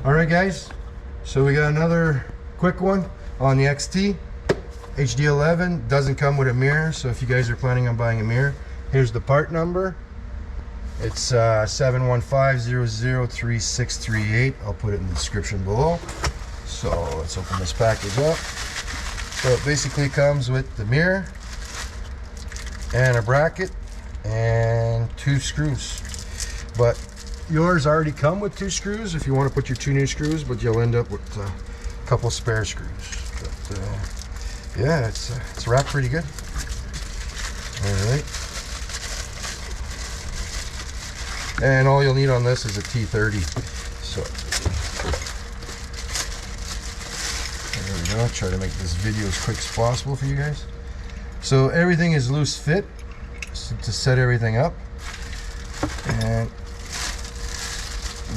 All right, guys. So we got another quick one on the XT. HD11 doesn't come with a mirror, so if you guys are planning on buying a mirror, here's the part number. It's 715003638. I'll put it in the description below. So let's open this package up. So it basically comes with the mirror and a bracket and 2 screws. But yours already come with 2 screws if you want to put your 2 new screws, but you'll end up with a couple spare screws. But yeah, it's wrapped pretty good. All right. And all you'll need on this is a T30. So there we go. I'll try to make this video as quick as possible for you guys. So everything is loose fit to set everything up. And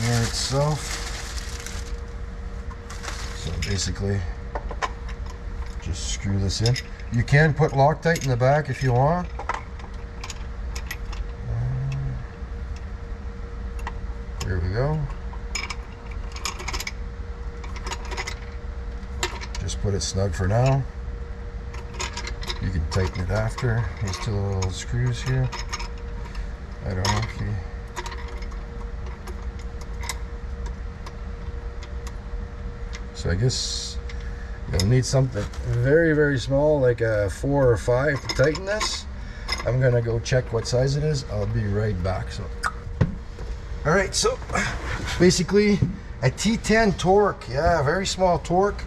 mirror itself. So basically, just screw this in. You can put Loctite in the back if you want. There we go. Just put it snug for now. You can tighten it after. These 2 little screws here. I don't know if you... So I guess you'll need something very, very small, like a 4 or 5 to tighten this. I'm gonna go check what size it is. I'll be right back. So, all right, so basically a T10 torque. Yeah, very small torque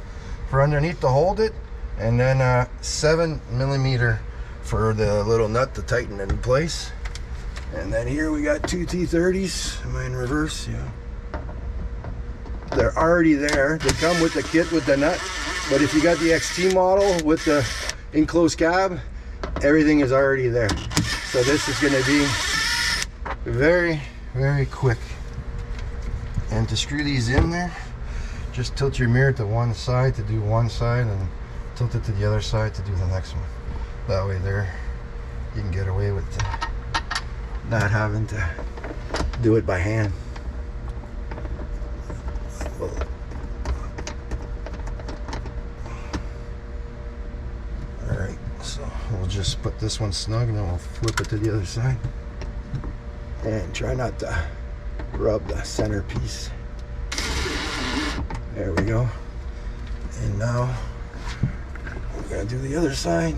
for underneath to hold it, and then 7mm for the little nut to tighten it in place. And then here we got 2 T30s. Am I in reverse? Yeah. They're already there. They come with the kit with the nut. But if you got the XT model with the enclosed cab, everything is already there. So this is going to be very, very quick. And to screw these in there, just tilt your mirror to one side to do one side, and tilt it to the other side to do the next one. That way there, you can get away with not having to do it by hand. Alright, so we'll just put this one snug and then we'll flip it to the other side. And try not to rub the center piece. There we go. And now we're going to do the other side.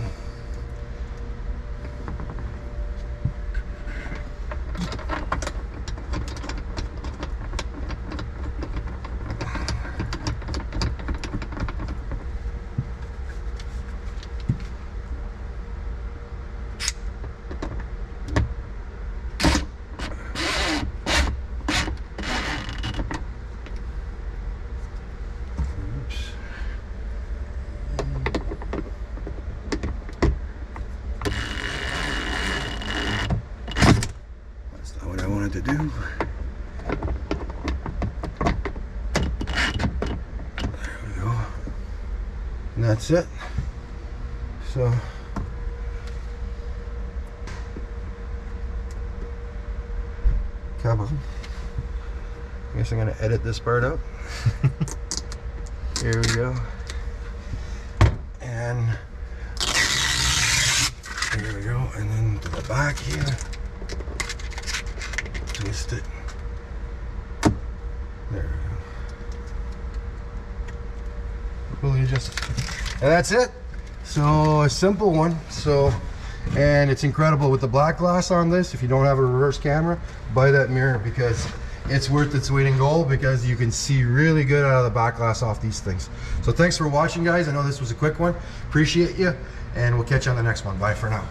To do. There we go. And that's it. So kaboom. I guess I'm gonna edit this part out. Here we go. And here we go. And then to the back here. Twist it. There we go. Really just, and that's it. So a simple one. So, and it's incredible with the black glass on this. If you don't have a reverse camera, buy that mirror because it's worth its weight in gold, because you can see really good out of the back glass off these things. So thanks for watching, guys. I know this was a quick one. Appreciate you, and we'll catch you on the next one. Bye for now.